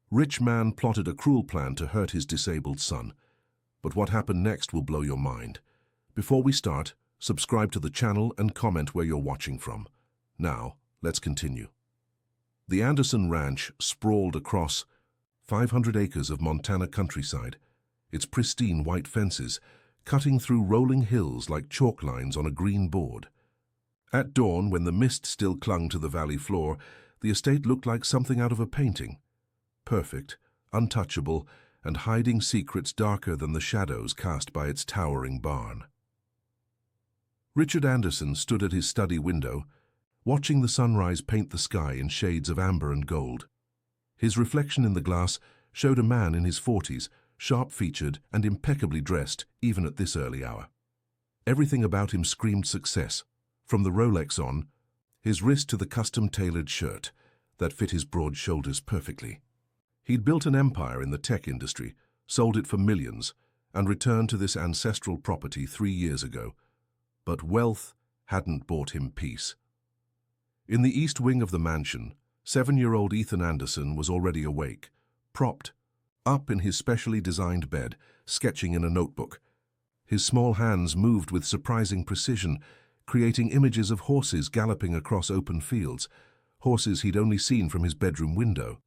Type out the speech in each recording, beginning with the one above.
Rich man plotted a cruel plan to hurt his disabled son. But what happened next will blow your mind. Before we start, subscribe to the channel and comment where you're watching from. Now, let's continue. The Anderson Ranch sprawled across 500 acres of Montana countryside, its pristine white fences cutting through rolling hills like chalk lines on a green board. At dawn, when the mist still clung to the valley floor, the estate looked like something out of a painting. Perfect, untouchable, and hiding secrets darker than the shadows cast by its towering barn. Richard Anderson stood at his study window, watching the sunrise paint the sky in shades of amber and gold. His reflection in the glass showed a man in his 40s, sharp-featured and impeccably dressed even at this early hour. Everything about him screamed success, from the Rolex on his wrist to the custom-tailored shirt that fit his broad shoulders perfectly. He'd built an empire in the tech industry, sold it for millions, and returned to this ancestral property 3 years ago. But wealth hadn't bought him peace. In the east wing of the mansion, 7-year-old Ethan Anderson was already awake, propped up in his specially designed bed, sketching in a notebook. His small hands moved with surprising precision, creating images of horses galloping across open fields, horses he'd only seen from his bedroom window.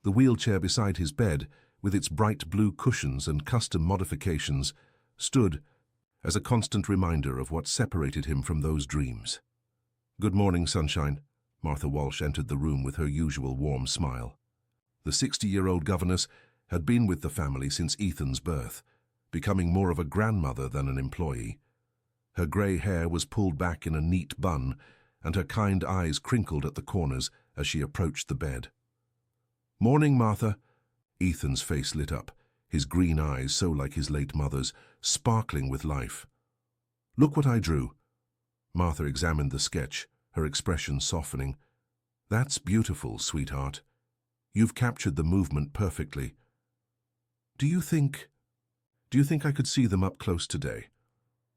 The wheelchair beside his bed, with its bright blue cushions and custom modifications, stood as a constant reminder of what separated him from those dreams. "Good morning, sunshine." Martha Walsh entered the room with her usual warm smile. The 60-year-old governess had been with the family since Ethan's birth, becoming more of a grandmother than an employee. Her grey hair was pulled back in a neat bun, and her kind eyes crinkled at the corners as she approached the bed. "Morning, Martha." Ethan's face lit up, his green eyes, so like his late mother's, sparkling with life. "Look what I drew." Martha examined the sketch, her expression softening. "That's beautiful, sweetheart. You've captured the movement perfectly. Do you think I could see them up close today?"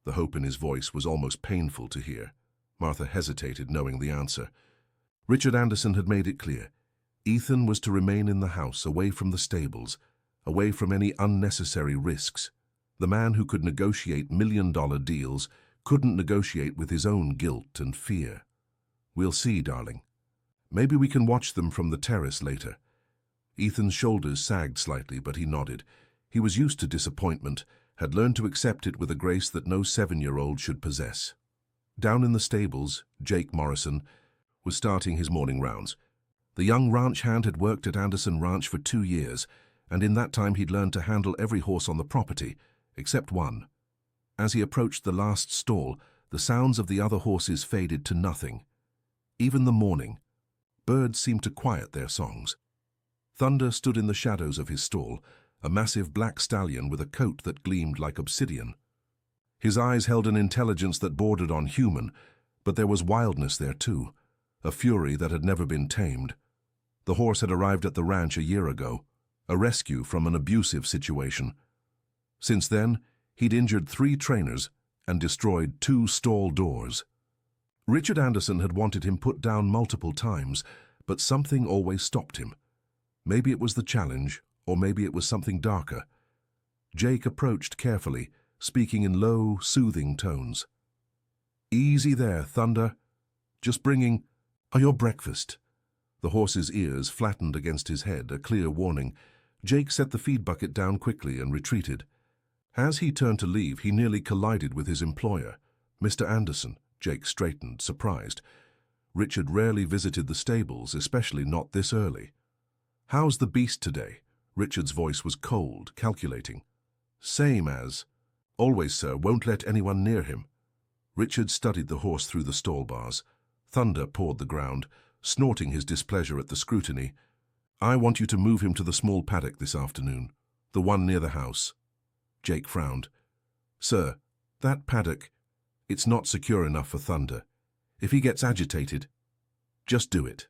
The hope in his voice was almost painful to hear. Martha hesitated, knowing the answer. Richard Anderson had made it clear. Ethan was to remain in the house, away from the stables, away from any unnecessary risks. The man who could negotiate million-dollar deals couldn't negotiate with his own guilt and fear. "We'll see, darling. Maybe we can watch them from the terrace later." Ethan's shoulders sagged slightly, but he nodded. He was used to disappointment, had learned to accept it with a grace that no 7-year-old should possess. Down in the stables, Jake Morrison was starting his morning rounds. The young ranch hand had worked at Anderson Ranch for 2 years, and in that time he'd learned to handle every horse on the property, except one. As he approached the last stall, the sounds of the other horses faded to nothing. Even the morning, birds seemed to quiet their songs. Thunder stood in the shadows of his stall, a massive black stallion with a coat that gleamed like obsidian. His eyes held an intelligence that bordered on human, but there was wildness there too, a fury that had never been tamed. The horse had arrived at the ranch a year ago, a rescue from an abusive situation. Since then, he'd injured 3 trainers and destroyed 2 stall doors. Richard Anderson had wanted him put down multiple times, but something always stopped him. Maybe it was the challenge, or maybe it was something darker. Jake approached carefully, speaking in low, soothing tones. "Easy there, Thunder. Just bringing your breakfast." The horse's ears flattened against his head, a clear warning. Jake set the feed bucket down quickly and retreated. As he turned to leave, he nearly collided with his employer. "Mr. Anderson." Jake straightened, surprised. Richard rarely visited the stables, especially not this early. "How's the beast today?" Richard's voice was cold, calculating. "Same as. Always, sir. Won't let anyone near him." Richard studied the horse through the stall bars. Thunder pawed the ground, snorting his displeasure at the scrutiny. "I want you to move him to the small paddock this afternoon, the one near the house." Jake frowned. "Sir, that paddock, it's not secure enough for Thunder. If he gets agitated, just do it."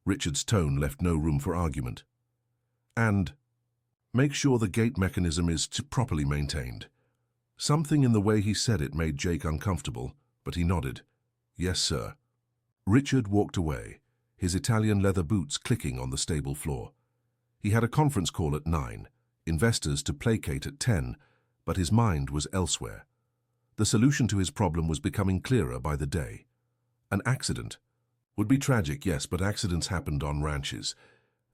Richard's tone left no room for argument. "And make sure the gate mechanism is properly maintained." Something in the way he said it made Jake uncomfortable, but he nodded. "Yes, sir." Richard walked away, his Italian leather boots clicking on the stable floor. He had a conference call at 9, investors to placate at 10, but his mind was elsewhere. The solution to his problem was becoming clearer by the day. An accident would be tragic, yes, but accidents happened on ranches,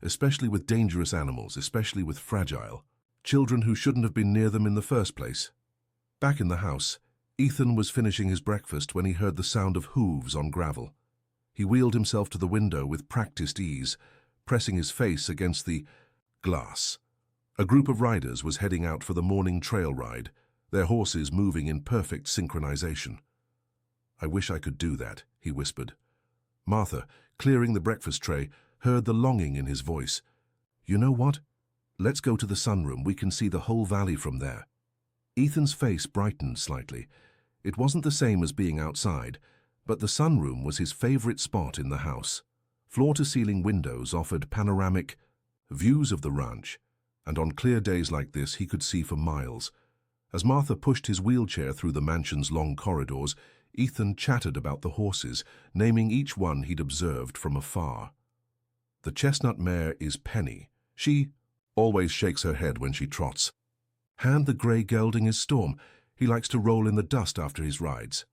especially with dangerous animals, especially with fragile children who shouldn't have been near them in the first place. Back in the house, Ethan was finishing his breakfast when he heard the sound of hooves on gravel. He wheeled himself to the window with practiced ease, pressing his face against the glass. A group of riders was heading out for the morning trail ride, their horses moving in perfect synchronization. "I wish I could do that," he whispered. Martha, clearing the breakfast tray, heard the longing in his voice. "You know what? Let's go to the sunroom. We can see the whole valley from there." Ethan's face brightened slightly. It wasn't the same as being outside, but the sunroom was his favorite spot in the house. Floor-to-ceiling windows offered panoramic views of the ranch, and on clear days like this he could see for miles. As Martha pushed his wheelchair through the mansion's long corridors, Ethan chattered about the horses, naming each one he'd observed from afar. "The chestnut mare is Penny. She always shakes her head when she trots. And the grey gelding is Storm. He likes to roll in the dust after his rides."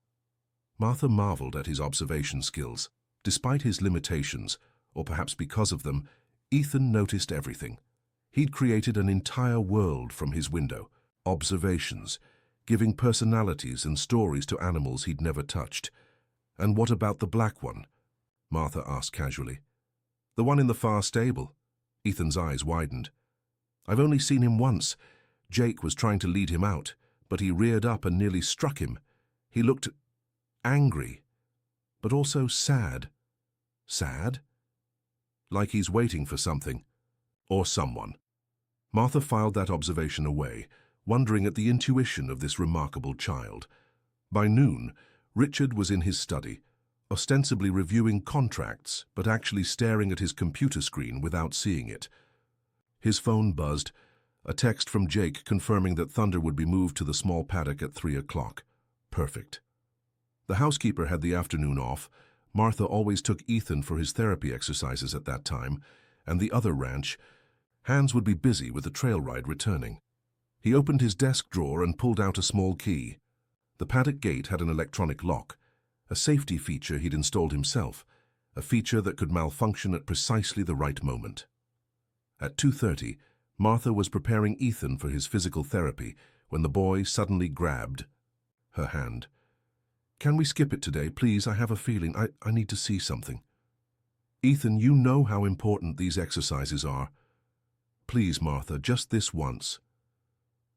Martha marveled at his observation skills. Despite his limitations, or perhaps because of them, Ethan noticed everything. He'd created an entire world from his window, observations, giving personalities and stories to animals he'd never touched. "And what about the black one?" Martha asked casually. "The one in the far stable." Ethan's eyes widened. "I've only seen him once. Jake was trying to lead him out, but he reared up and nearly struck him. He looked angry, but also sad." "Sad?" "Like he's waiting for something. Or someone." Martha filed that observation away, wondering at the intuition of this remarkable child. By noon, Richard was in his study, ostensibly reviewing contracts, but actually staring at his computer screen without seeing it. His phone buzzed, a text from Jake confirming that Thunder would be moved to the small paddock at 3 o'clock. Perfect. The housekeeper had the afternoon off. Martha always took Ethan for his therapy exercises at that time, and the other ranch, Hans would be busy with the trail ride returning. He opened his desk drawer and pulled out a small key. The paddock gate had an electronic lock, a safety feature he'd installed himself, a feature that could malfunction at precisely the right moment. At 2:30, Martha was preparing Ethan for his physical therapy when the boy suddenly grabbed her hand. "Can we skip it today, please? I have a feeling I need to see something." "Ethan, you know how important these exercises are. Please, Martha, just this once."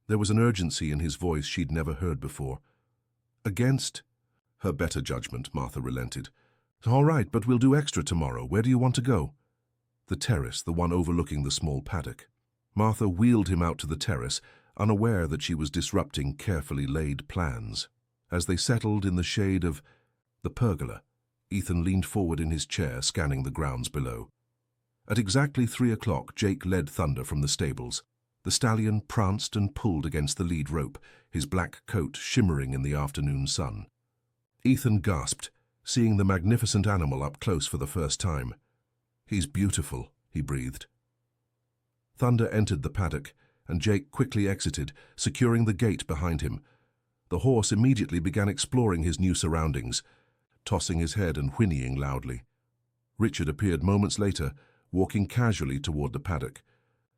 There was an urgency in his voice she'd never heard before. "Against her better judgment," Martha relented. "All right, but we'll do extra tomorrow. Where do you want to go?" "The terrace, the one overlooking the small paddock." Martha wheeled him out to the terrace, unaware that she was disrupting carefully laid plans. As they settled in the shade of the pergola, Ethan leaned forward in his chair, scanning the grounds below. At exactly 3 o'clock, Jake led Thunder from the stables. The stallion pranced and pulled against the lead rope, his black coat shimmering in the afternoon sun. Ethan gasped, seeing the magnificent animal up close for the first time. "He's beautiful," he breathed. Thunder entered the paddock, and Jake quickly exited, securing the gate behind him. The horse immediately began exploring his new surroundings, tossing his head and whinnying loudly. Richard appeared moments later, walking casually toward the paddock.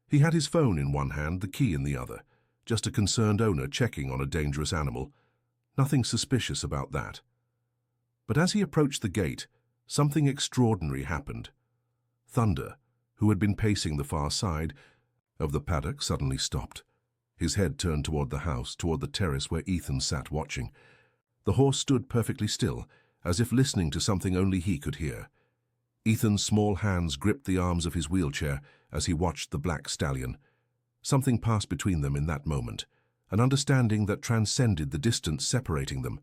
He had his phone in one hand, the key in the other, just a concerned owner checking on a dangerous animal. Nothing suspicious about that. But as he approached the gate, something extraordinary happened. Thunder, who had been pacing the far side of the paddock, suddenly stopped. His head turned toward the house, toward the terrace where Ethan sat watching. The horse stood perfectly still, as if listening to something only he could hear. Ethan's small hands gripped the arms of his wheelchair as he watched the black stallion. Something passed between them in that moment, an understanding that transcended the distance separating them.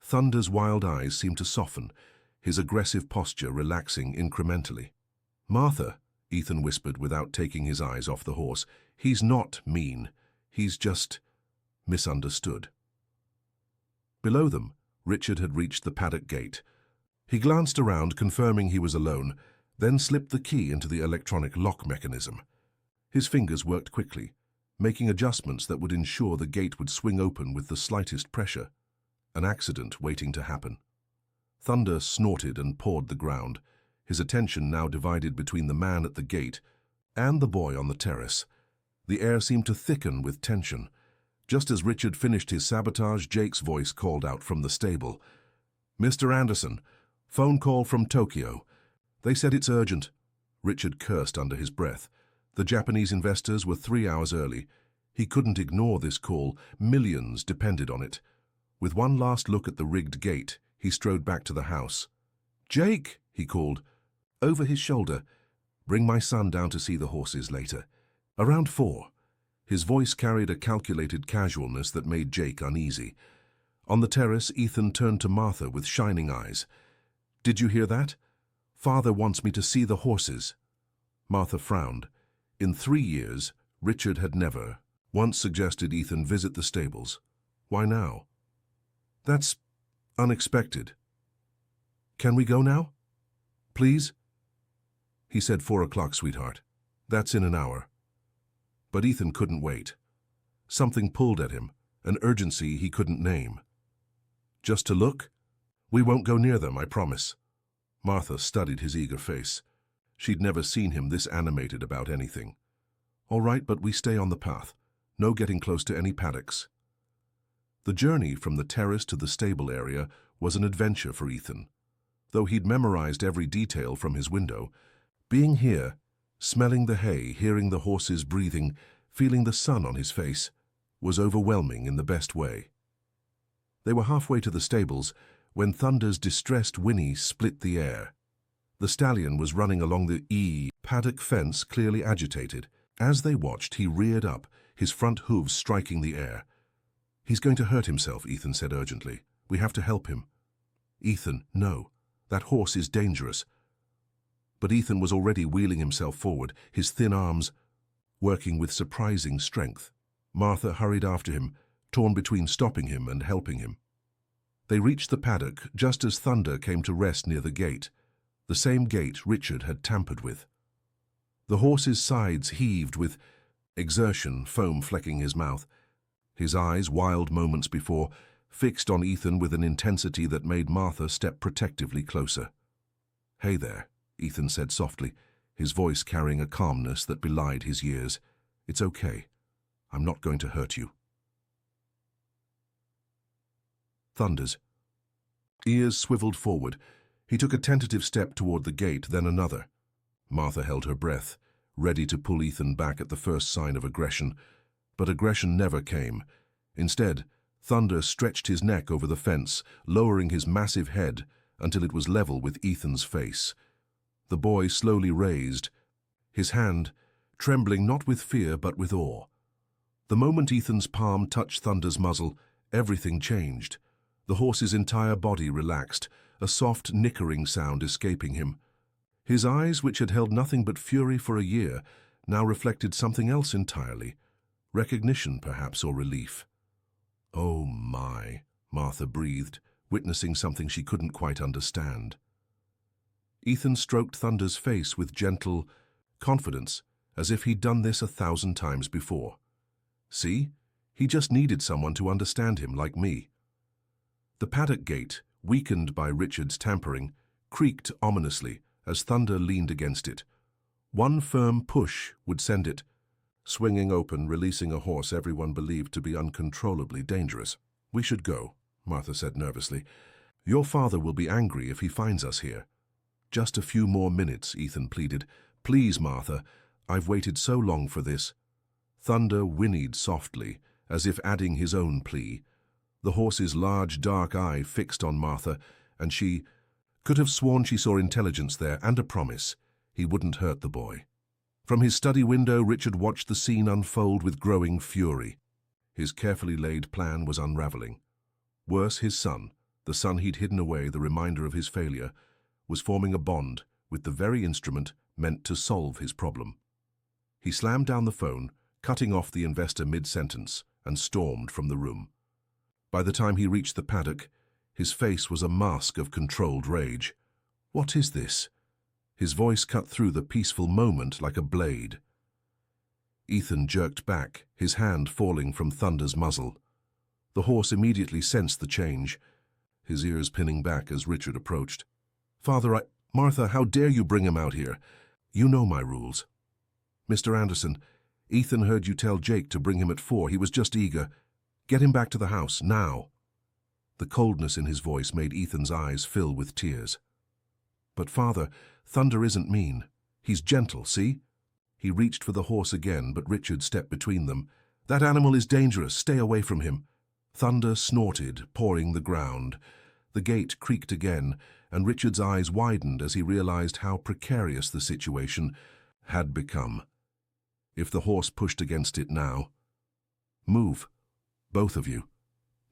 Thunder's wild eyes seemed to soften, his aggressive posture relaxing incrementally. "Martha," Ethan whispered without taking his eyes off the horse, "he's not mean. He's just misunderstood." Below them, Richard had reached the paddock gate. He glanced around, confirming he was alone, then slipped the key into the electronic lock mechanism. His fingers worked quickly, making adjustments that would ensure the gate would swing open with the slightest pressure. An accident waiting to happen. Thunder snorted and pawed the ground, his attention now divided between the man at the gate and the boy on the terrace. The air seemed to thicken with tension. Just as Richard finished his sabotage, Jake's voice called out from the stable. "Mr. Anderson, phone call from Tokyo. They said it's urgent." Richard cursed under his breath. The Japanese investors were 3 hours early. He couldn't ignore this call. Millions depended on it. With one last look at the rigged gate, he strode back to the house. "Jake," he called, over his shoulder, "bring my son down to see the horses later. Around 4. His voice carried a calculated casualness that made Jake uneasy. On the terrace, Ethan turned to Martha with shining eyes. "Did you hear that? Father wants me to see the horses." Martha frowned. In 3 years, Richard had never once suggested Ethan visit the stables. Why now? "That's unexpected. Can we go now? Please?" He said 4 o'clock, sweetheart. That's in an hour. But Ethan couldn't wait. Something pulled at him, an urgency he couldn't name. "Just to look? We won't go near them, I promise." Martha studied his eager face. She'd never seen him this animated about anything. "All right, but we stay on the path. No getting close to any paddocks." The journey from the terrace to the stable area was an adventure for Ethan. Though he'd memorized every detail from his window, being here, smelling the hay, hearing the horses breathing, feeling the sun on his face, was overwhelming in the best way. They were halfway to the stables when Thunder's distressed whinny split the air. The stallion was running along the paddock fence, clearly agitated. As they watched, he reared up, his front hooves striking the air. "He's going to hurt himself," Ethan said urgently. "We have to help him." "Ethan, no. That horse is dangerous." But Ethan was already wheeling himself forward, his thin arms working with surprising strength. Martha hurried after him, torn between stopping him and helping him. They reached the paddock just as Thunder came to rest near the gate, the same gate Richard had tampered with. The horse's sides heaved with exertion, foam flecking his mouth. His eyes, wild moments before, fixed on Ethan with an intensity that made Martha step protectively closer. "Hey there," Ethan said softly, his voice carrying a calmness that belied his years. "It's okay. I'm not going to hurt you." Thunder's ears swiveled forward. He took a tentative step toward the gate, then another. Martha held her breath, ready to pull Ethan back at the first sign of aggression. But aggression never came. Instead, Thunder stretched his neck over the fence, lowering his massive head until it was level with Ethan's face. The boy slowly raised, his hand trembling not with fear but with awe. The moment Ethan's palm touched Thunder's muzzle, everything changed. The horse's entire body relaxed, a soft nickering sound escaping him. His eyes, which had held nothing but fury for a year, now reflected something else entirely. Recognition, perhaps, or relief. "Oh my," Martha breathed, witnessing something she couldn't quite understand. Ethan stroked Thunder's face with gentle confidence, as if he'd done this 1,000 times before. "See? He just needed someone to understand him like me." The paddock gate, weakened by Richard's tampering, creaked ominously as Thunder leaned against it. One firm push would send it swinging open, releasing a horse everyone believed to be uncontrollably dangerous. "We should go," Martha said nervously. "Your father will be angry if he finds us here." "Just a few more minutes," Ethan pleaded. "Please, Martha, I've waited so long for this." Thunder whinnied softly, as if adding his own plea. The horse's large dark eye fixed on Martha, and she could have sworn she saw intelligence there and a promise. He wouldn't hurt the boy. From his study window, Richard watched the scene unfold with growing fury. His carefully laid plan was unraveling. Worse, his son, the son he'd hidden away, the reminder of his failure, was forming a bond with the very instrument meant to solve his problem. He slammed down the phone, cutting off the investor mid-sentence, and stormed from the room. By the time he reached the paddock, his face was a mask of controlled rage. "What is this?" His voice cut through the peaceful moment like a blade. Ethan jerked back, his hand falling from Thunder's muzzle. The horse immediately sensed the change, his ears pinning back as Richard approached. "Father, Martha, how dare you bring him out here? You know my rules." "Mr. Anderson, Ethan heard you tell Jake to bring him at 4. He was just eager. Get him back to the house, now." The coldness in his voice made Ethan's eyes fill with tears. "But Father, Thunder isn't mean. He's gentle, see?" He reached for the horse again, but Richard stepped between them. "That animal is dangerous. Stay away from him." Thunder snorted, pawing the ground. The gate creaked again, and Richard's eyes widened as he realized how precarious the situation had become. If the horse pushed against it now— "Move, both of you,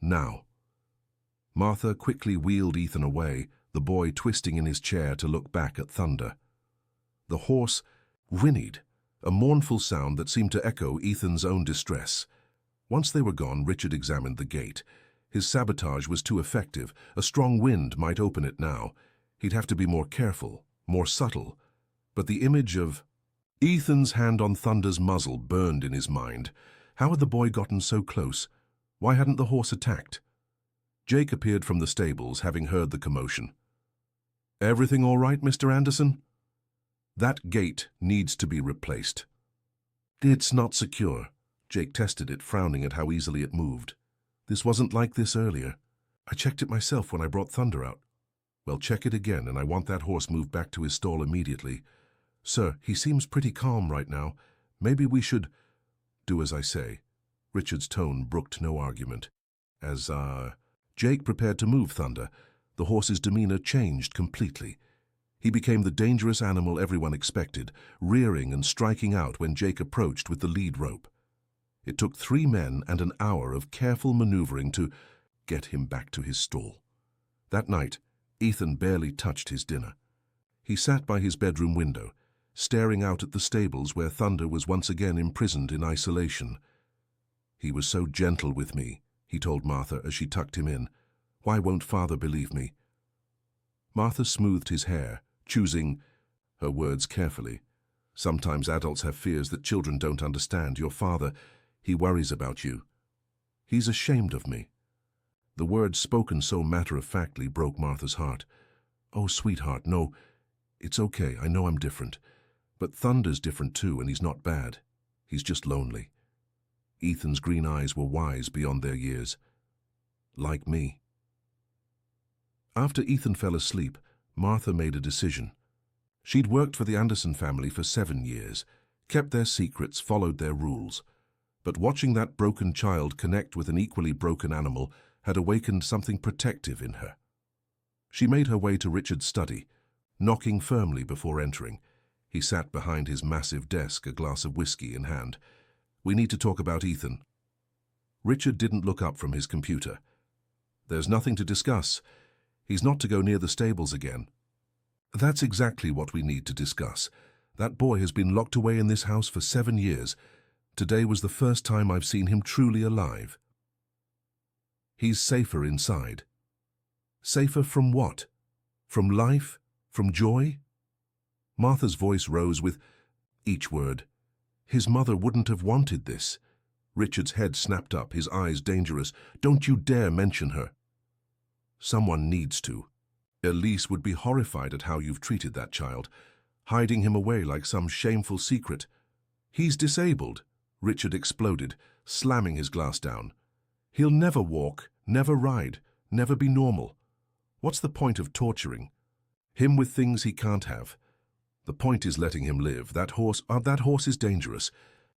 now." Martha quickly wheeled Ethan away, the boy twisting in his chair to look back at Thunder. The horse whinnied, a mournful sound that seemed to echo Ethan's own distress. Once they were gone, Richard examined the gate. His sabotage was too effective. A strong wind might open it now. He'd have to be more careful, more subtle. But the image of Ethan's hand on Thunder's muzzle burned in his mind. How had the boy gotten so close? Why hadn't the horse attacked? Jake appeared from the stables, having heard the commotion. "Everything all right, Mr. Anderson?" "That gate needs to be replaced." "It's not secure." Jake tested it, frowning at how easily it moved. "This wasn't like this earlier. I checked it myself when I brought Thunder out." "Well, check it again, and I want that horse moved back to his stall immediately." "Sir, he seems pretty calm right now. Maybe we should—" "Do as I say." Richard's tone brooked no argument. As, Jake prepared to move Thunder, the horse's demeanor changed completely. He became the dangerous animal everyone expected, rearing and striking out when Jake approached with the lead rope. It took 3 men and an hour of careful maneuvering to get him back to his stall. That night, Ethan barely touched his dinner. He sat by his bedroom window, staring out at the stables where Thunder was once again imprisoned in isolation. "He was so gentle with me," he told Martha as she tucked him in. "Why won't Father believe me?" Martha smoothed his hair, choosing her words carefully. "Sometimes adults have fears that children don't understand. Your father, he worries about you. He's ashamed of me." The words spoken so matter-of-factly broke Martha's heart. "Oh, sweetheart, no. It's okay. I know I'm different. But Thunder's different too, and he's not bad. He's just lonely." Ethan's green eyes were wise beyond their years. "Like me." After Ethan fell asleep, Martha made a decision. She'd worked for the Anderson family for 7 years, kept their secrets, followed their rules. But watching that broken child connect with an equally broken animal had awakened something protective in her. She made her way to Richard's study, knocking firmly before entering. He sat behind his massive desk, a glass of whiskey in hand. "We need to talk about Ethan." Richard didn't look up from his computer. "There's nothing to discuss. He's not to go near the stables again." "That's exactly what we need to discuss. That boy has been locked away in this house for 7 years. Today was the first time I've seen him truly alive." "He's safer inside." "Safer from what? From life? From joy?" Martha's voice rose with each word. "His mother wouldn't have wanted this." Richard's head snapped up, his eyes dangerous. "Don't you dare mention her." "Someone needs to. Elise would be horrified at how you've treated that child, hiding him away like some shameful secret." "He's disabled," Richard exploded, slamming his glass down. "He'll never walk, never ride, never be normal. What's the point of torturing him with things he can't have? The point is letting him live. That horse is dangerous.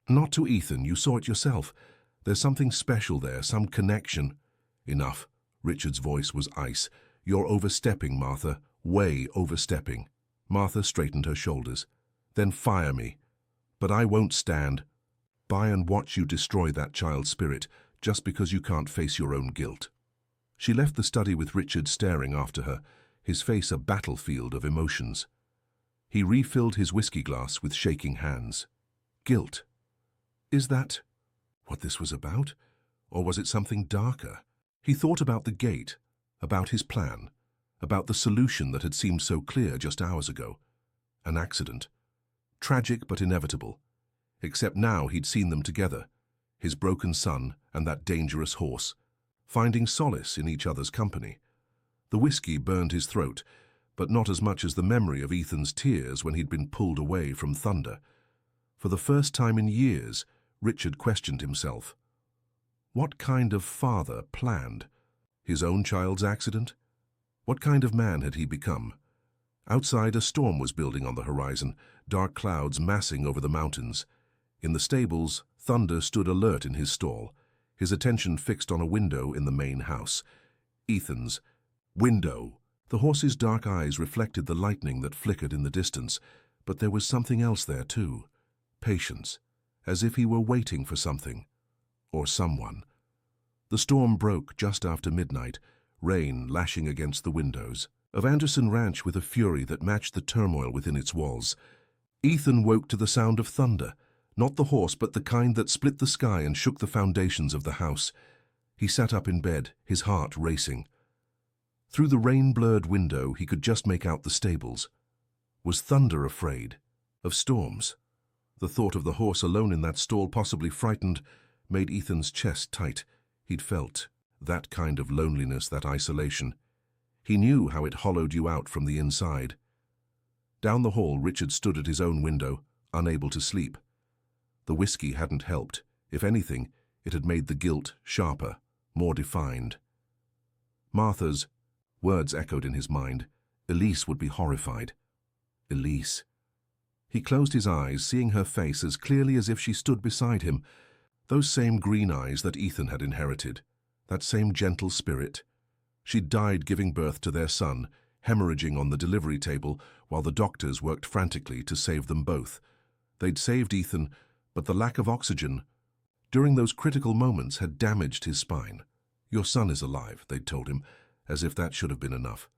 Not to Ethan, you saw it yourself. There's something special there, some connection." "Enough." Richard's voice was ice. "You're overstepping, Martha. Way overstepping." Martha straightened her shoulders. "Then fire me. But I won't stand by and watch you destroy that child's spirit just because you can't face your own guilt." She left the study with Richard staring after her, his face a battlefield of emotions. He refilled his whiskey glass with shaking hands. Guilt. Is that what this was about? Or was it something darker? He thought about the gate, about his plan, about the solution that had seemed so clear just hours ago. An accident. Tragic but inevitable. except now he'd seen them together, his broken son and that dangerous horse, finding solace in each other's company. The whiskey burned his throat, but not as much as the memory of Ethan's tears when he'd been pulled away from Thunder. For the first time in years, Richard questioned himself. What kind of father planned? His own child's accident? What kind of man had he become? Outside, a storm was building on the horizon, dark clouds massing over the mountains. In the stables, Thunder stood alert in his stall, his attention fixed on a window in the main house. Ethan's window. The horse's dark eyes reflected the lightning that flickered in the distance, but there was something else there too. Patience, as if he were waiting for something. Or someone. The storm broke just after midnight, rain lashing against the windows of Anderson Ranch with a fury that matched the turmoil within its walls. Ethan woke to the sound of thunder, not the horse but the kind that split the sky and shook the foundations of the house. He sat up in bed, his heart racing. Through the rain-blurred window he could just make out the stables. Was Thunder afraid? Of storms? The thought of the horse alone in that stall, possibly frightened, made Ethan's chest tight. He'd felt that kind of loneliness, that isolation. He knew how it hollowed you out from the inside. Down the hall, Richard stood at his own window, unable to sleep. The whiskey hadn't helped. If anything, it had made the guilt sharper, more defined. Martha's words echoed in his mind. Elise would be horrified. Elise. He closed his eyes, seeing her face as clearly as if she stood beside him. Those same green eyes that Ethan had inherited. That same gentle spirit. She'd died giving birth to their son, hemorrhaging on the delivery table while the doctors worked frantically to save them both. They'd saved Ethan, but the lack of oxygen during those critical moments had damaged his spine. Your son is alive, they'd told him, as if that should have been enough.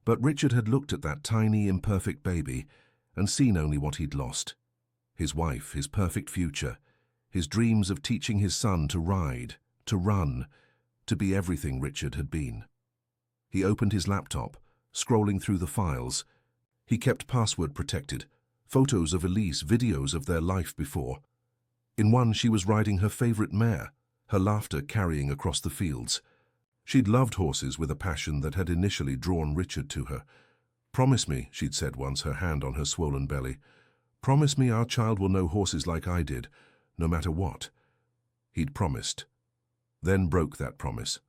But Richard had looked at that tiny, imperfect baby and seen only what he'd lost. His wife, his perfect future, his dreams of teaching his son to ride, to run, to be everything Richard had been. He opened his laptop, scrolling through the files. He kept password protected, photos of Elise, videos of their life before. In one, she was riding her favorite mare, her laughter carrying across the fields. She'd loved horses with a passion that had initially drawn Richard to her. "Promise me," she'd said once, her hand on her swollen belly. "Promise me our child will know horses like I did, no matter what." He'd promised, then broke that promise.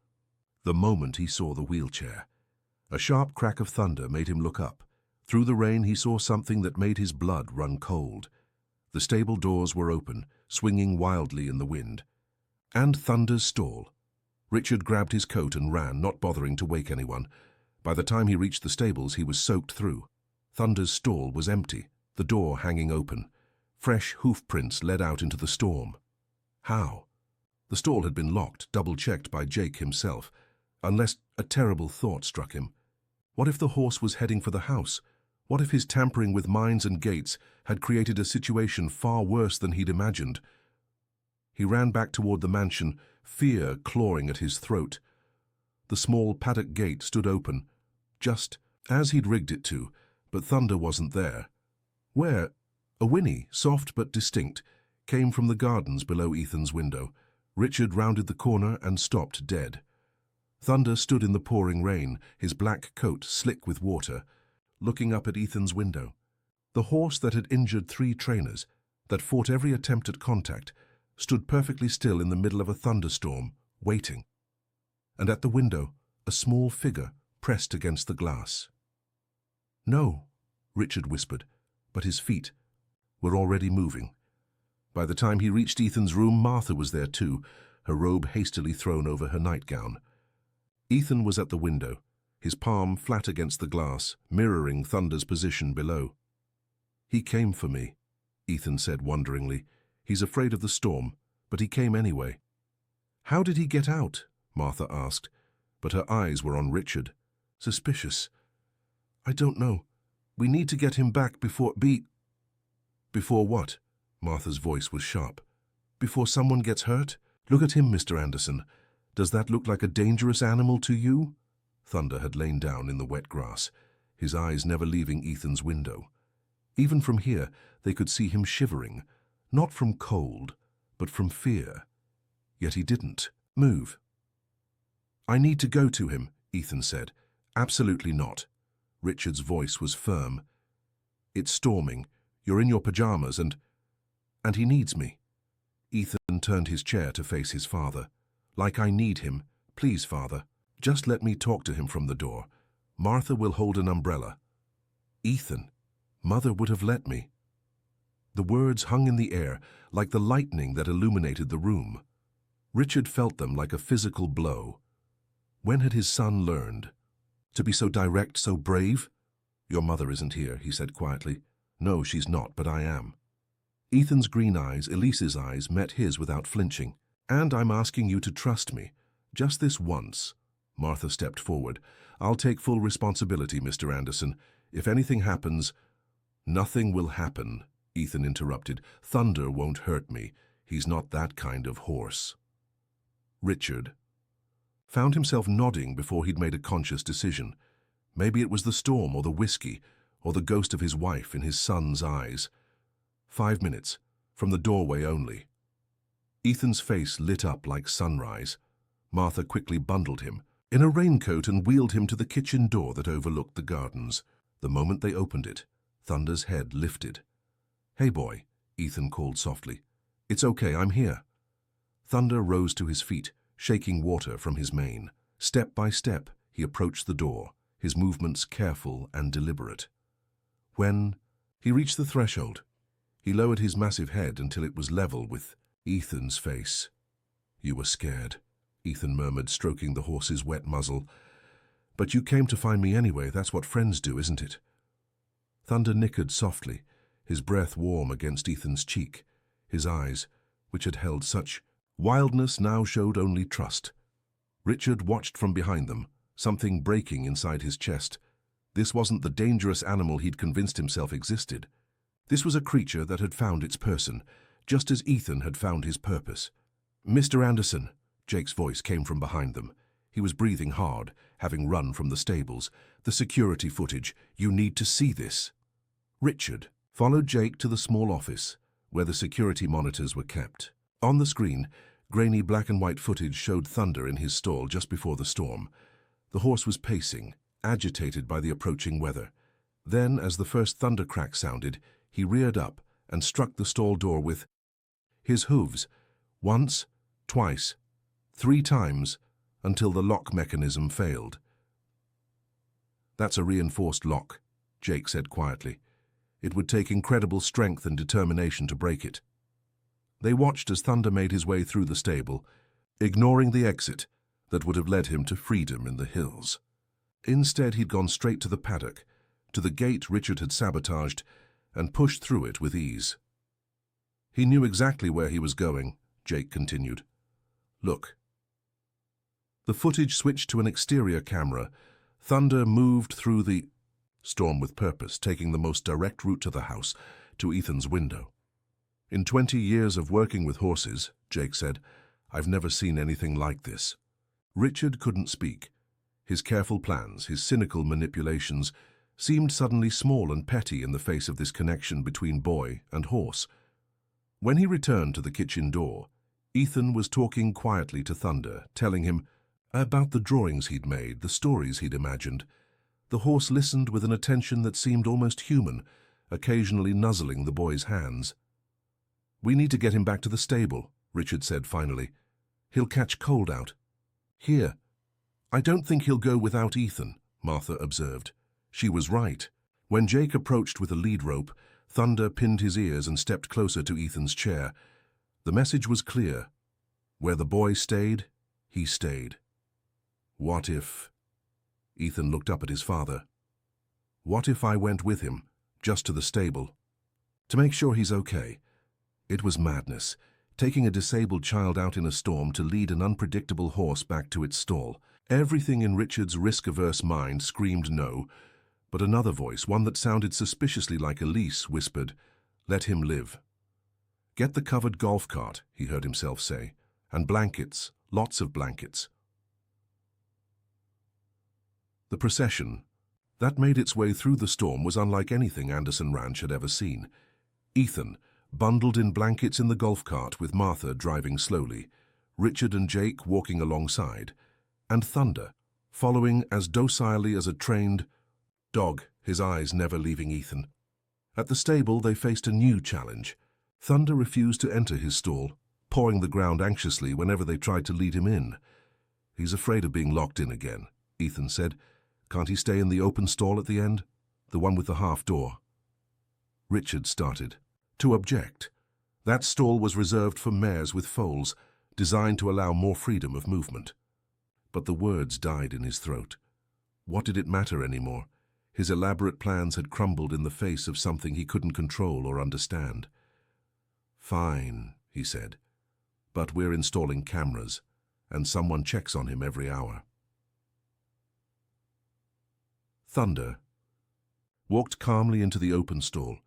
The moment he saw the wheelchair. A sharp crack of thunder made him look up. Through the rain he saw something that made his blood run cold. The stable doors were open, swinging wildly in the wind. And Thunder's stall. Richard grabbed his coat and ran, not bothering to wake anyone. By the time he reached the stables, he was soaked through. Thunder's stall was empty, the door hanging open. Fresh hoof prints led out into the storm. How? The stall had been locked, double-checked by Jake himself, unless a terrible thought struck him. What if the horse was heading for the house? What if his tampering with mines and gates had created a situation far worse than he'd imagined? He ran back toward the mansion, fear clawing at his throat. The small paddock gate stood open, just as he'd rigged it to, but Thunder wasn't there. Where? A whinny, soft but distinct, came from the gardens below Ethan's window. Richard rounded the corner and stopped dead. Thunder stood in the pouring rain, his black coat slick with water, looking up at Ethan's window. The horse that had injured 3 trainers, that fought every attempt at contact, stood perfectly still in the middle of a thunderstorm, waiting. And at the window, a small figure pressed against the glass. "No," Richard whispered, but his feet were already moving. By the time he reached Ethan's room, Martha was there too, her robe hastily thrown over her nightgown. Ethan was at the window, his palm flat against the glass, mirroring Thunder's position below. "He came for me," Ethan said wonderingly. "He's afraid of the storm, but he came anyway." "How did he get out?" Martha asked, but her eyes were on Richard. Suspicious. "I don't know. We need to get him back before Before what?" Martha's voice was sharp. "Before someone gets hurt? Look at him, Mr. Anderson. Does that look like a dangerous animal to you?" Thunder had lain down in the wet grass, his eyes never leaving Ethan's window. Even from here, they could see him shivering, Not from cold, but from fear. Yet he didn't move. "I need to go to him," Ethan said. "Absolutely not." Richard's voice was firm. "It's storming. You're in your pajamas and he needs me." Ethan turned his chair to face his father. "Like I need him. Please, Father. Just let me talk to him from the door. Martha will hold an umbrella." "Ethan, Mother would have let me." The words hung in the air like the lightning that illuminated the room. Richard felt them like a physical blow. When had his son learned to be so direct, so brave? "Your mother isn't here," he said quietly. "No, she's not, but I am." Ethan's green eyes, Elise's eyes, met his without flinching. "And I'm asking you to trust me. Just this once." Martha stepped forward. "I'll take full responsibility, Mr. Anderson. If anything happens—" "Nothing will happen," Ethan interrupted. "Thunder won't hurt me. He's not that kind of horse." Richard found himself nodding before he'd made a conscious decision. Maybe it was the storm or the whiskey or the ghost of his wife in his son's eyes. 5 minutes, from the doorway only. Ethan's face lit up like sunrise. Martha quickly bundled him in a raincoat and wheeled him to the kitchen door that overlooked the gardens. The moment they opened it, Thunder's head lifted. "Hey, boy," Ethan called softly. "It's okay, I'm here." Thunder rose to his feet, shaking water from his mane. Step by step, he approached the door, his movements careful and deliberate. When he reached the threshold, he lowered his massive head until it was level with Ethan's face. "You were scared," Ethan murmured, stroking the horse's wet muzzle. "But you came to find me anyway. That's what friends do, isn't it?" Thunder nickered softly, his breath warm against Ethan's cheek. His eyes, which had held such wildness, now showed only trust. Richard watched from behind them, something breaking inside his chest. This wasn't the dangerous animal he'd convinced himself existed. This was a creature that had found its person, just as Ethan had found his purpose. "Mr. Anderson," Jake's voice came from behind them. He was breathing hard, having run from the stables. "The security footage. You need to see this." Richard followed Jake to the small office, where the security monitors were kept. On the screen, grainy black and white footage showed Thunder in his stall just before the storm. The horse was pacing, agitated by the approaching weather. Then, as the first thunder crack sounded, he reared up and struck the stall door with his hooves, once, twice, 3 times, until the lock mechanism failed. "That's a reinforced lock," Jake said quietly. "It would take incredible strength and determination to break it." They watched as Thunder made his way through the stable, ignoring the exit that would have led him to freedom in the hills. Instead, he'd gone straight to the paddock, to the gate Richard had sabotaged, and pushed through it with ease. "He knew exactly where he was going," Jake continued. "Look." The footage switched to an exterior camera. Thunder moved through the storm with purpose, taking the most direct route to the house, to Ethan's window. "In 20 years of working with horses," Jake said, "I've never seen anything like this." Richard couldn't speak. His careful plans, his cynical manipulations, seemed suddenly small and petty in the face of this connection between boy and horse. When he returned to the kitchen door, Ethan was talking quietly to Thunder, telling him about the drawings he'd made, the stories he'd imagined. The horse listened with an attention that seemed almost human, occasionally nuzzling the boy's hands. "We need to get him back to the stable," Richard said finally. "He'll catch cold out." "Here." "I don't think he'll go without Ethan," Martha observed. She was right. When Jake approached with a lead rope, Thunder pinned his ears and stepped closer to Ethan's chair. The message was clear. Where the boy stayed, he stayed. "What if—" Ethan looked up at his father. "What if I went with him, just to the stable? To make sure he's okay?" It was madness, taking a disabled child out in a storm to lead an unpredictable horse back to its stall. Everything in Richard's risk-averse mind screamed no, but another voice, one that sounded suspiciously like Elise, whispered, "Let him live." "Get the covered golf cart," he heard himself say, "and blankets, lots of blankets." The procession that made its way through the storm was unlike anything Anderson Ranch had ever seen. Ethan, bundled in blankets in the golf cart with Martha driving slowly, Richard and Jake walking alongside, and Thunder following as docilely as a trained dog, his eyes never leaving Ethan. At the stable, they faced a new challenge. Thunder refused to enter his stall, pawing the ground anxiously whenever they tried to lead him in. "He's afraid of being locked in again," Ethan said. "Can't he stay in the open stall at the end? The one with the half door?" Richard started to object. That stall was reserved for mares with foals, designed to allow more freedom of movement. But the words died in his throat. What did it matter anymore? His elaborate plans had crumbled in the face of something he couldn't control or understand. "Fine," he said, "but we're installing cameras, and someone checks on him every hour." Thunder walked calmly into the open stall,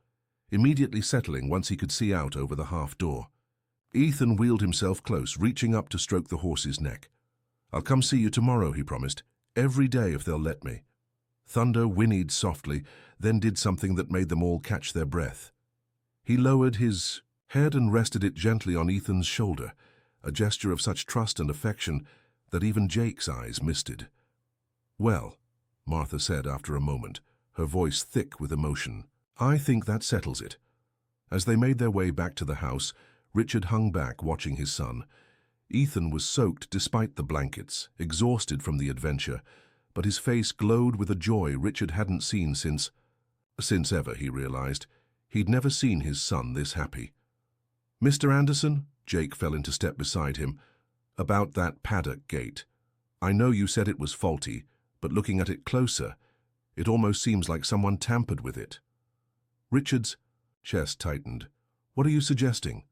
immediately settling once he could see out over the half door. Ethan wheeled himself close, reaching up to stroke the horse's neck. "I'll come see you tomorrow," he promised. "Every day if they'll let me." Thunder whinnied softly, then did something that made them all catch their breath. He lowered his head and rested it gently on Ethan's shoulder, a gesture of such trust and affection that even Jake's eyes misted. "Well," Martha said after a moment, her voice thick with emotion, "I think that settles it." As they made their way back to the house, Richard hung back watching his son. Ethan was soaked despite the blankets, exhausted from the adventure, but his face glowed with a joy Richard hadn't seen since ever, he realized. He'd never seen his son this happy. "Mr. Anderson," Jake fell into step beside him, "about that paddock gate. I know you said it was faulty, but looking at it closer, it almost seems like someone tampered with it." Richard's chest tightened. "What are you suggesting?"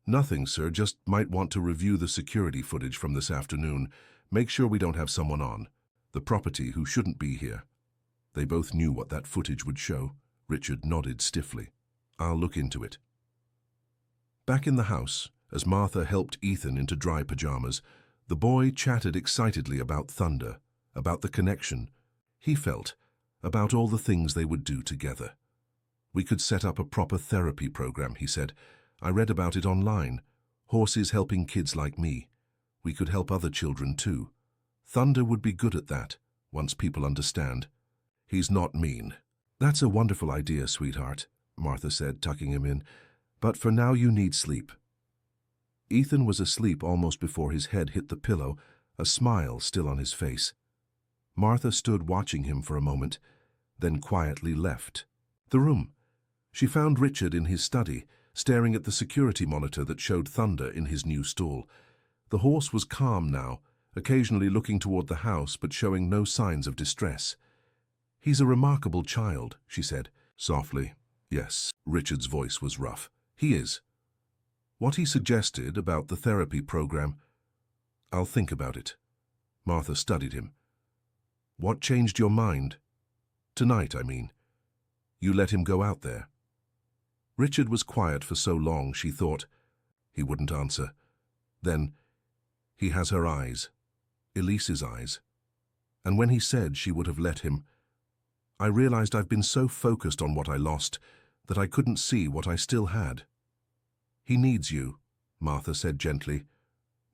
"Nothing, sir, just might want to review the security footage from this afternoon. Make sure we don't have someone on the property who shouldn't be here." They both knew what that footage would show. Richard nodded stiffly. "I'll look into it." Back in the house, as Martha helped Ethan into dry pajamas, the boy chatted excitedly about Thunder, about the connection he felt, about all the things they would do together. "We could set up a proper therapy program," he said. "I read about it online. Horses helping kids like me. We could help other children too. Thunder would be good at that, once people understand. He's not mean." "That's a wonderful idea, sweetheart," Martha said, tucking him in. "But for now you need sleep." Ethan was asleep almost before his head hit the pillow, a smile still on his face. Martha stood watching him for a moment, then quietly left the room. She found Richard in his study, staring at the security monitor that showed Thunder in his new stall. The horse was calm now, occasionally looking toward the house but showing no signs of distress. "He's a remarkable child," she said, softly. "Yes," Richard's voice was rough. "He is." "What he suggested about the therapy program, I'll think about it." Martha studied him. "What changed your mind? Tonight, I mean. You let him go out there." Richard was quiet for so long, she thought. He wouldn't answer. Then, he has her eyes, Elise's eyes. And when he said she would have let him, I realized I've been so focused on what I lost that I couldn't see what I still had. "He needs you," Martha said gently.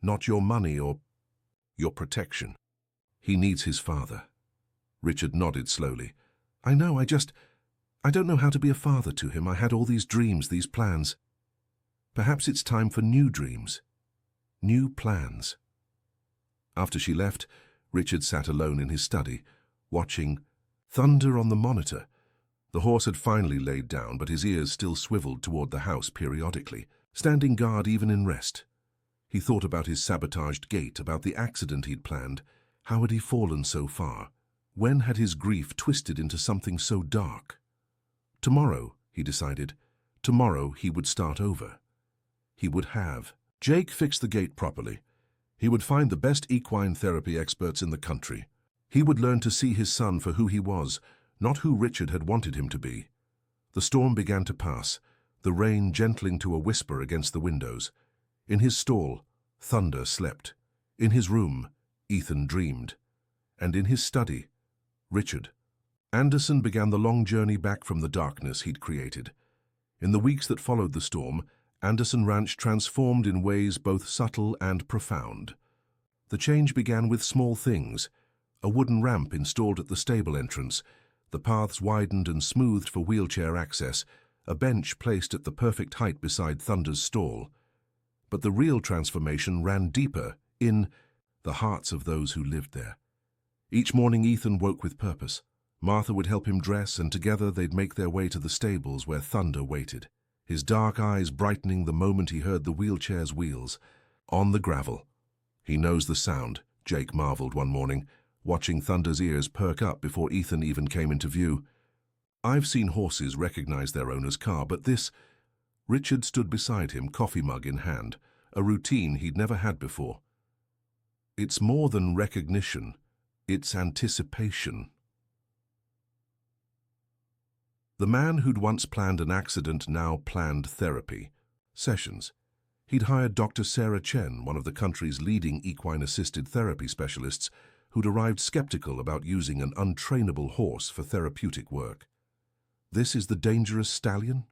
"Not your money or your protection. He needs his father." Richard nodded slowly. "I know, I don't know how to be a father to him. I had all these dreams, these plans. Perhaps it's time for new dreams, new plans." After she left, Richard sat alone in his study, watching Thunder on the monitor. The horse had finally laid down, but his ears still swiveled toward the house periodically, standing guard even in rest. He thought about his sabotaged gait, about the accident he'd planned. How had he fallen so far? When had his grief twisted into something so dark? Tomorrow, he decided, tomorrow he would start over. He would have. Jake fixed the gate properly. He would find the best equine therapy experts in the country. He would learn to see his son for who he was, not who Richard had wanted him to be. The storm began to pass, the rain gentling to a whisper against the windows. In his stall, Thunder slept. In his room, Ethan dreamed. And in his study, Richard. Anderson began the long journey back from the darkness he'd created. In the weeks that followed the storm, Anderson Ranch transformed in ways both subtle and profound. The change began with small things: a wooden ramp installed at the stable entrance, the paths widened and smoothed for wheelchair access, a bench placed at the perfect height beside Thunder's stall. But the real transformation ran deeper, in the hearts of those who lived there. Each morning Ethan woke with purpose. Martha would help him dress, and together they'd make their way to the stables where Thunder waited, his dark eyes brightening the moment he heard the wheelchair's wheels. On the gravel. "He knows the sound," Jake marveled one morning, watching Thunder's ears perk up before Ethan even came into view. "I've seen horses recognize their owner's car, but this—" Richard stood beside him, coffee mug in hand, a routine he'd never had before. "It's more than recognition, it's anticipation." The man who'd once planned an accident now planned therapy sessions. He'd hired Dr. Sarah Chen, one of the country's leading equine-assisted therapy specialists, who'd arrived skeptical about using an untrainable horse for therapeutic work. "This is the dangerous stallion?"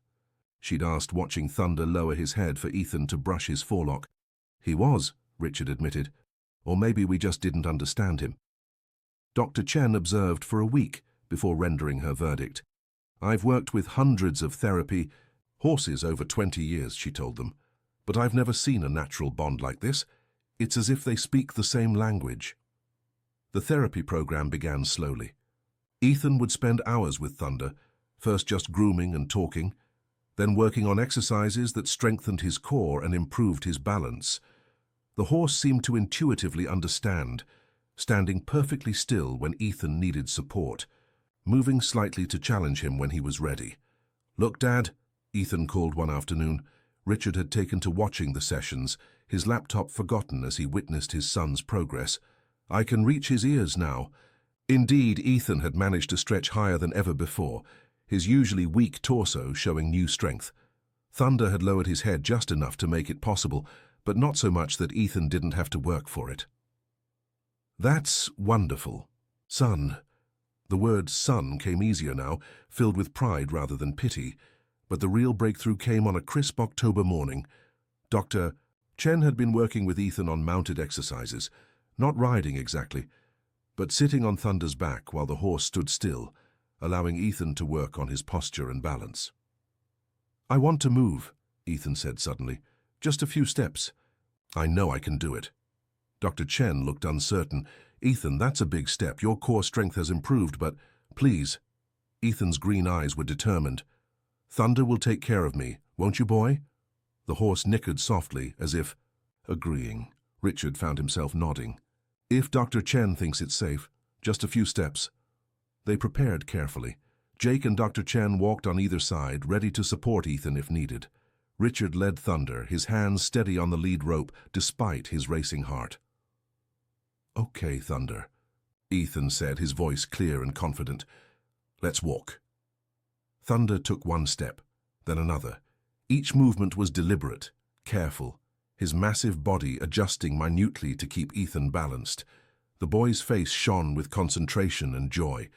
she'd asked, watching Thunder lower his head for Ethan to brush his forelock. "He was," Richard admitted. "Or maybe we just didn't understand him." Dr. Chen observed for a week before rendering her verdict. "I've worked with hundreds of therapy horses over 20 years, she told them. "But I've never seen a natural bond like this. It's as if they speak the same language." The therapy program began slowly. Ethan would spend hours with Thunder, first just grooming and talking, then working on exercises that strengthened his core and improved his balance. The horse seemed to intuitively understand, standing perfectly still when Ethan needed support, moving slightly to challenge him when he was ready. "Look, Dad," Ethan called one afternoon. Richard had taken to watching the sessions, his laptop forgotten as he witnessed his son's progress. "I can reach his ears now." Indeed, Ethan had managed to stretch higher than ever before, his usually weak torso showing new strength. Thunder had lowered his head just enough to make it possible, but not so much that Ethan didn't have to work for it. "That's wonderful. Son." The word son came easier now, filled with pride rather than pity. But the real breakthrough came on a crisp October morning. Dr. Chen had been working with Ethan on mounted exercises, not riding exactly, but sitting on Thunder's back while the horse stood still, allowing Ethan to work on his posture and balance. "I want to move," Ethan said suddenly. "Just a few steps." "I know I can do it." Dr. Chen looked uncertain. "Ethan, that's a big step. Your core strength has improved, but please." Ethan's green eyes were determined. "Thunder will take care of me, won't you, boy?" The horse nickered softly, as if agreeing. Richard found himself nodding. "If Dr. Chen thinks it's safe, just a few steps." They prepared carefully. Jake and Dr. Chen walked on either side, ready to support Ethan if needed. Richard led Thunder, his hands steady on the lead rope, despite his racing heart. "Okay, Thunder," Ethan said, his voice clear and confident. "Let's walk." Thunder took one step, then another. Each movement was deliberate, careful, his massive body adjusting minutely to keep Ethan balanced. The boy's face shone with concentration and joy,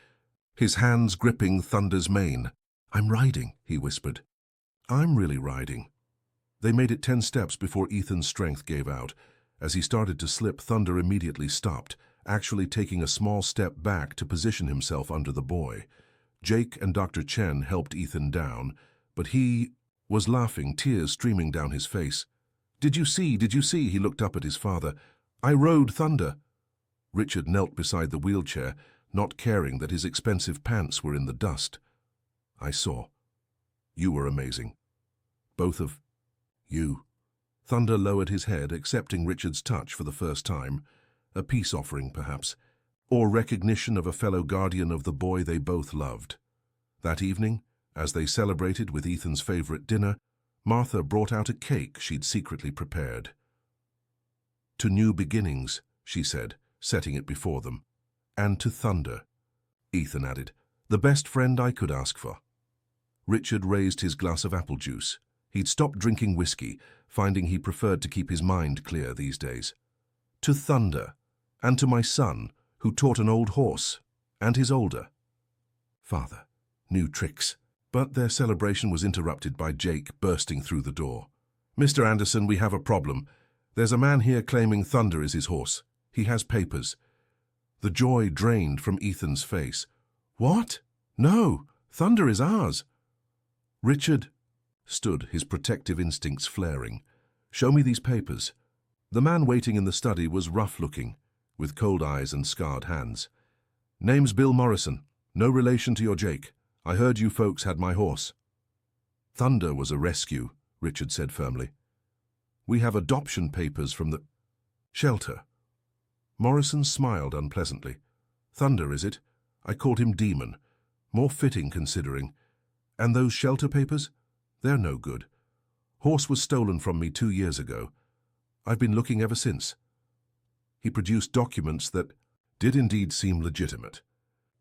his hands gripping Thunder's mane. "I'm riding," he whispered. "I'm really riding." They made it 10 steps before Ethan's strength gave out. As he started to slip, Thunder immediately stopped, actually taking a small step back to position himself under the boy. Jake and Dr. Chen helped Ethan down, but he was laughing, tears streaming down his face. Did you see? He looked up at his father. "I rode Thunder." Richard knelt beside the wheelchair, not caring that his expensive pants were in the dust. "I saw. You were amazing. Both of you." Thunder lowered his head, accepting Richard's touch for the first time. A peace offering, perhaps, or recognition of a fellow guardian of the boy they both loved. That evening, as they celebrated with Ethan's favorite dinner, Martha brought out a cake she'd secretly prepared. "To new beginnings," she said, setting it before them. "And to Thunder," Ethan added, "the best friend I could ask for." Richard raised his glass of apple juice. He'd stopped drinking whiskey, finding he preferred to keep his mind clear these days. "To Thunder, and to my son, who taught an old horse, and his older." "Father, new tricks," But their celebration was interrupted by Jake bursting through the door. "Mr. Anderson, we have a problem. There's a man here claiming Thunder is his horse. He has papers." The joy drained from Ethan's face. "What? No, Thunder is ours." Richard stood, his protective instincts flaring. "Show me these papers." The man waiting in the study was rough-looking, with cold eyes and scarred hands. "Name's Bill Morrison. No relation to your Jake. I heard you folks had my horse." "Thunder was a rescue," Richard said firmly. "We have adoption papers from the shelter." Morrison smiled unpleasantly. "Thunder, is it? I called him Demon. More fitting, considering. And those shelter papers? They're no good. Horse was stolen from me 2 years ago. I've been looking ever since." He produced documents that did indeed seem legitimate.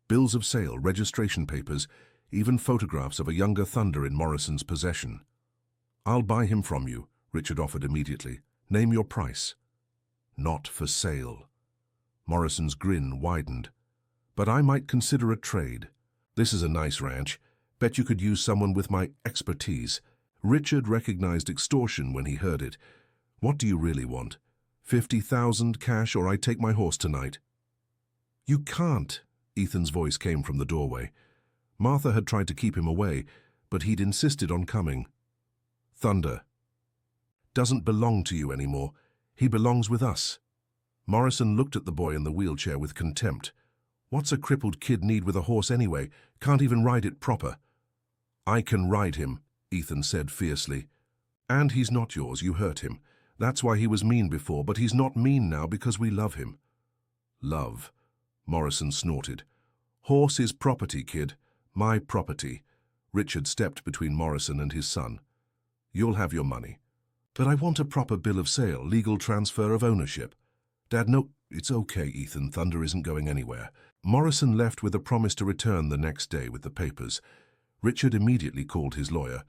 Bills of sale, registration papers, even photographs of a younger Thunder in Morrison's possession. "I'll buy him from you," Richard offered immediately. "Name your price." "Not for sale." Morrison's grin widened. "But I might consider a trade. This is a nice ranch. Bet you could use someone with my expertise." Richard recognized extortion when he heard it. "What do you really want? 50,000 cash, or I take my horse tonight." "You can't," Ethan's voice came from the doorway. Martha had tried to keep him away, but he'd insisted on coming. "Thunder doesn't belong to you anymore. He belongs with us." Morrison looked at the boy in the wheelchair with contempt. "What's a crippled kid need with a horse anyway? Can't even ride it proper." "I can ride him," Ethan said fiercely. "And he's not yours. You hurt him. That's why he was mean before, but he's not mean now because we love him." "Love," Morrison snorted. "Horse is property, kid. My property." Richard stepped between Morrison and his son. "You'll have your money. But I want a proper bill of sale, legal transfer of ownership." "Dad, no, it's okay, Ethan. Thunder isn't going anywhere." Morrison left with a promise to return the next day with the papers. Richard immediately called his lawyer,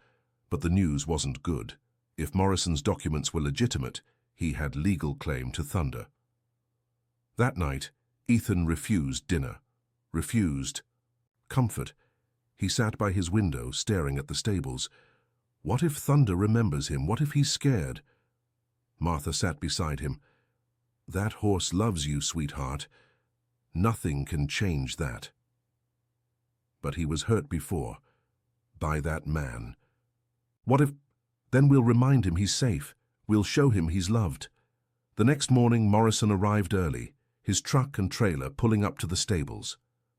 but the news wasn't good. If Morrison's documents were legitimate, he had legal claim to Thunder. That night, Ethan refused dinner. Refused comfort. He sat by his window, staring at the stables. What if Thunder remembers him? What if he's scared? Martha sat beside him. "That horse loves you, sweetheart. Nothing can change that." But he was hurt before, by that man. What if... Then we'll remind him he's safe. We'll show him he's loved. The next morning, Morrison arrived early, his truck and trailer pulling up to the stables.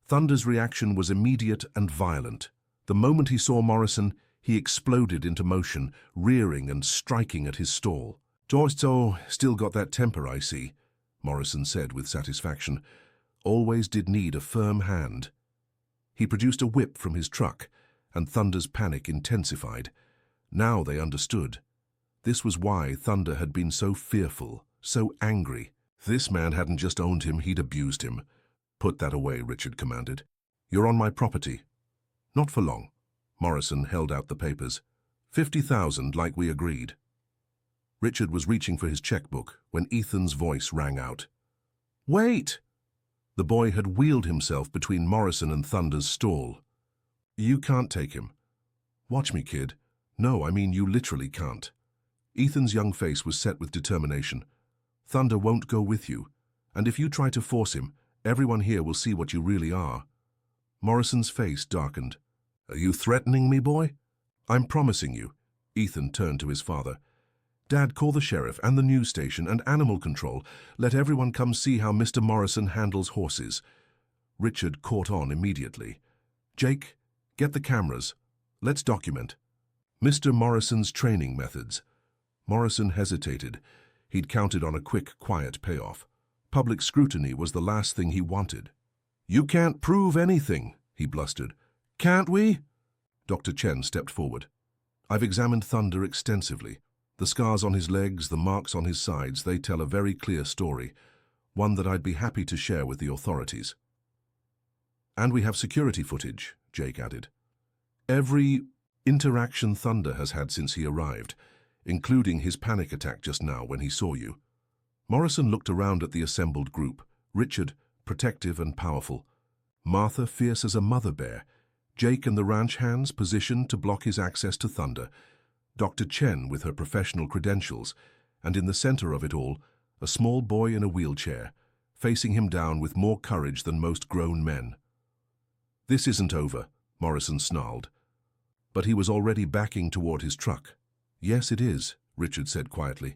Thunder's reaction was immediate and violent. The moment he saw Morrison, he exploded into motion, rearing and striking at his stall. "Joysto still got that temper, I see," Morrison said with satisfaction. "Always did need a firm hand." He produced a whip from his truck, and Thunder's panic intensified. Now they understood. This was why Thunder had been so fearful, so angry. This man hadn't just owned him, he'd abused him. "Put that away," Richard commanded. "You're on my property." "Not for long." Morrison held out the papers. 50,000 like we agreed. Richard was reaching for his checkbook when Ethan's voice rang out. "Wait!" The boy had wheeled himself between Morrison and Thunder's stall. "You can't take him." "Watch me, kid." "No, I mean you literally can't." Ethan's young face was set with determination. "Thunder won't go with you, and if you try to force him, everyone here will see what you really are." Morrison's face darkened. "Are you threatening me, boy?" "I'm promising you." Ethan turned to his father. "Dad, call the sheriff and the news station and animal control. Let everyone come see how Mr. Morrison handles horses." Richard caught on immediately. "Jake, get the cameras. Let's document Mr. Morrison's training methods." Morrison hesitated. He'd counted on a quick, quiet payoff. Public scrutiny was the last thing he wanted. "You can't prove anything," he blustered. "Can't we?" Dr. Chen stepped forward. "I've examined Thunder extensively. The scars on his legs, the marks on his sides, they tell a very clear story, one that I'd be happy to share with the authorities." "And we have security footage," Jake added. "Every interaction Thunder has had since he arrived, including his panic attack just now when he saw you." Morrison looked around at the assembled group. Richard, protective and powerful. Martha, fierce as a mother bear. Jake and the ranch hands positioned to block his access to Thunder, Dr. Chen with her professional credentials, and in the center of it all, a small boy in a wheelchair, facing him down with more courage than most grown men. "This isn't over," Morrison snarled. But he was already backing toward his truck. "Yes, it is," Richard said quietly.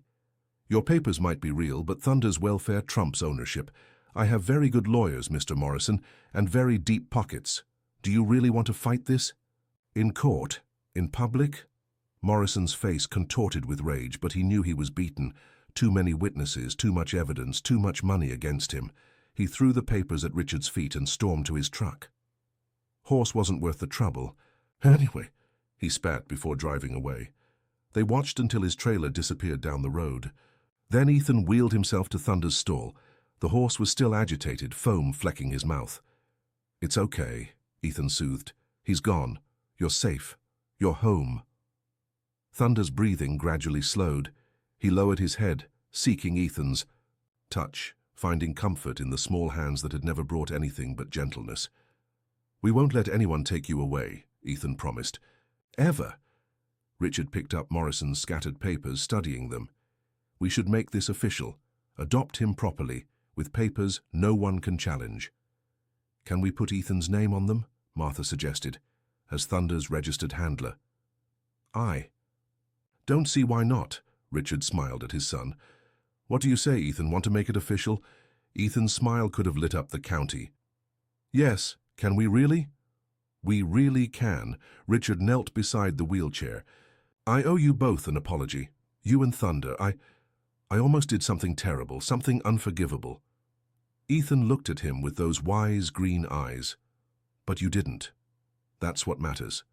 "Your papers might be real, but Thunder's welfare trumps ownership. I have very good lawyers, Mr. Morrison, and very deep pockets. Do you really want to fight this? In court? In public?" Morrison's face contorted with rage, but he knew he was beaten. Too many witnesses, too much evidence, too much money against him. He threw the papers at Richard's feet and stormed to his truck. Horse wasn't worth the trouble. Anyway, he spat before driving away. They watched until his trailer disappeared down the road. Then Ethan wheeled himself to Thunder's stall. The horse was still agitated, foam flecking his mouth. "It's okay," Ethan soothed. "He's gone. You're safe. You're home." Thunder's breathing gradually slowed. He lowered his head, seeking Ethan's touch, finding comfort in the small hands that had never brought anything but gentleness. "We won't let anyone take you away," Ethan promised. "Ever." Richard picked up Morrison's scattered papers, studying them. "We should make this official. Adopt him properly, with papers no one can challenge." "Can we put Ethan's name on them?" Martha suggested, as Thunder's registered handler. "I don't see why not," Richard smiled at his son. "What do you say, Ethan? Want to make it official?" Ethan's smile could have lit up the county. "Yes, can we really?" "We really can." Richard knelt beside the wheelchair. "I owe you both an apology. You and Thunder. I almost did something terrible, something unforgivable." Ethan looked at him with those wise green eyes. "But you didn't. That's what matters.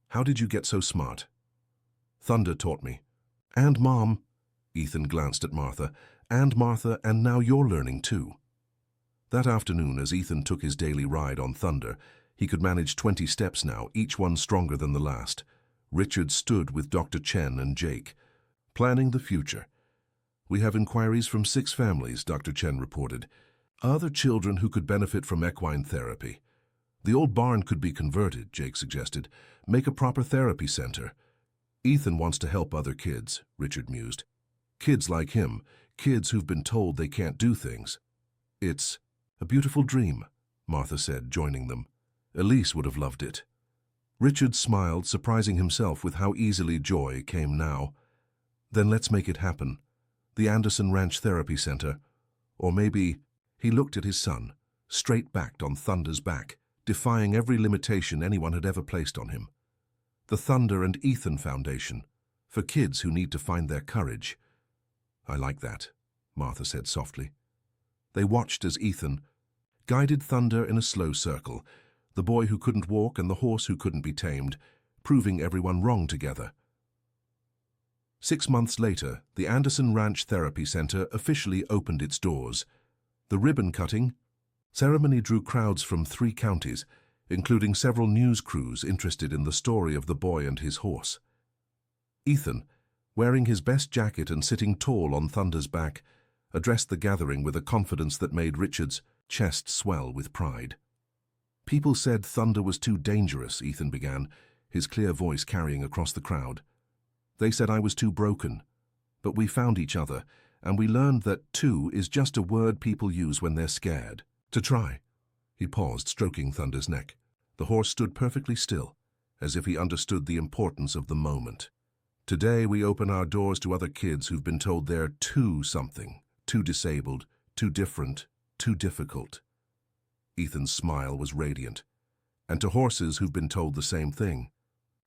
How did you get so smart?" "Thunder taught me. And Mom." Ethan glanced at Martha. "And Martha, and now you're learning too." That afternoon, as Ethan took his daily ride on Thunder, he could manage 20 steps now, each one stronger than the last. Richard stood with Dr. Chen and Jake, planning the future. "We have inquiries from 6 families," Dr. Chen reported. "Other children who could benefit from equine therapy. The old barn could be converted," Jake suggested. "Make a proper therapy center." "Ethan wants to help other kids," Richard mused. "Kids like him, kids who've been told they can't do things." "It's a beautiful dream," Martha said, joining them. "Elise would have loved it." Richard smiled, surprising himself with how easily joy came now. "Then let's make it happen. The Anderson Ranch Therapy Center. Or maybe..." He looked at his son, straight-backed on Thunder's back, defying every limitation anyone had ever placed on him. "The Thunder and Ethan Foundation, for kids who need to find their courage." "I like that," Martha said softly. They watched as Ethan guided Thunder in a slow circle, the boy who couldn't walk and the horse who couldn't be tamed, proving everyone wrong together. 6 months later, the Anderson Ranch Therapy Center officially opened its doors. The ribbon-cutting ceremony drew crowds from 3 counties, including several news crews interested in the story of the boy and his horse. Ethan, wearing his best jacket and sitting tall on Thunder's back, addressed the gathering with a confidence that made Richard's chest swell with pride. "People said Thunder was too dangerous," Ethan began, his clear voice carrying across the crowd. "They said I was too broken. But we found each other, and we learned that 'too' is just a word people use when they're scared. To try." He paused, stroking Thunder's neck. The horse stood perfectly still, as if he understood the importance of the moment. "Today we open our doors to other kids who've been told they're too something, too disabled, too different, too difficult." Ethan's smile was radiant. "And to horses who've been told the same thing.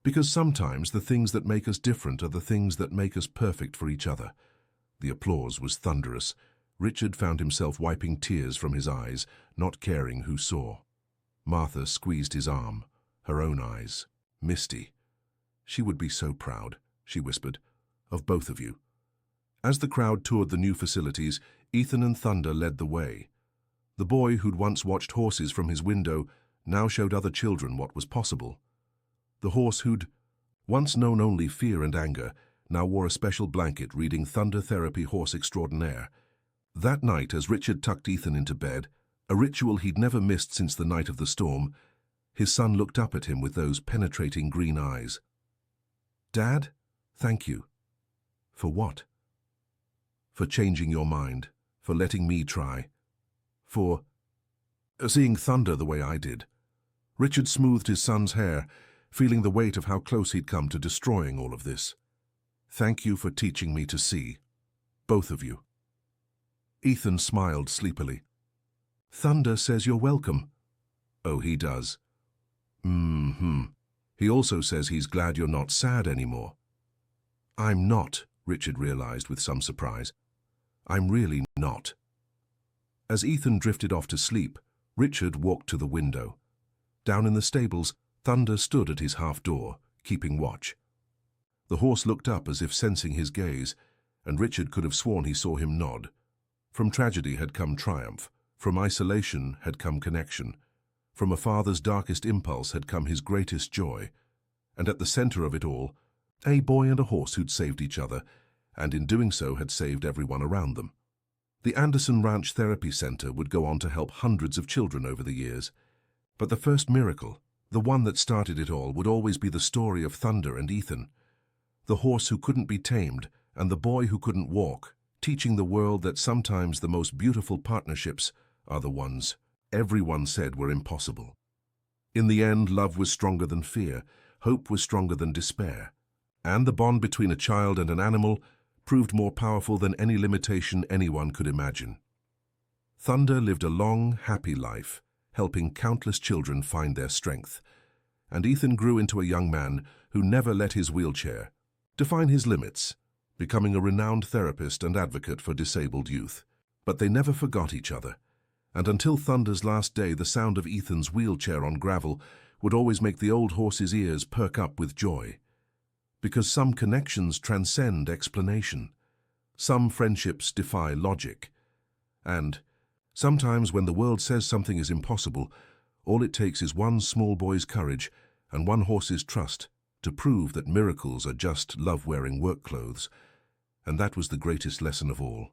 Because sometimes the things that make us different are the things that make us perfect for each other." The applause was thunderous. Richard found himself wiping tears from his eyes, not caring who saw. Martha squeezed his arm, her own eyes misty. "She would be so proud," she whispered, "of both of you." As the crowd toured the new facilities, Ethan and Thunder led the way. The boy who'd once watched horses from his window now showed other children what was possible. The horse who'd once known only fear and anger now wore a special blanket reading "Thunder Therapy Horse Extraordinaire." That night, as Richard tucked Ethan into bed, a ritual he'd never missed since the night of the storm, His son looked up at him with those penetrating green eyes. "Dad, thank you." "For what?" "For changing your mind, for letting me try, for seeing thunder the way I did." Richard smoothed his son's hair, feeling the weight of how close he'd come to destroying all of this. "Thank you for teaching me to see. Both of you." Ethan smiled sleepily. "Thunder says you're welcome." "Oh, he does." He also says he's glad you're not sad anymore." "I'm not," Richard realized with some surprise. "I'm really not." As Ethan drifted off to sleep, Richard walked to the window. Down in the stables, Thunder stood at his half door, keeping watch. The horse looked up as if sensing his gaze, and Richard could have sworn he saw him nod. From tragedy had come triumph. From isolation had come connection. From a father's darkest impulse had come his greatest joy. And at the center of it all, a boy and a horse who'd saved each other, and in doing so had saved everyone around them. The Anderson Ranch Therapy Center would go on to help hundreds of children over the years. But the first miracle, the one that started it all, would always be the story of Thunder and Ethan. The horse who couldn't be tamed and the boy who couldn't walk, teaching the world that sometimes the most beautiful partnerships are the ones everyone said were impossible. In the end, love was stronger than fear, hope was stronger than despair, and the bond between a child and an animal proved more powerful than any limitation anyone could imagine. Thunder lived a long, happy life, helping countless children find their strength, and Ethan grew into a young man who never let his wheelchair define his limits, becoming a renowned therapist and advocate for disabled youth. But they never forgot each other, and until Thunder's last day, the sound of Ethan's wheelchair on gravel would always make the old horse's ears perk up with joy. Because some connections transcend explanation, some friendships defy logic, and sometimes when the world says something is impossible, all it takes is one small boy's courage and one horse's trust to prove that miracles are just love-wearing work clothes. And that was the greatest lesson of all.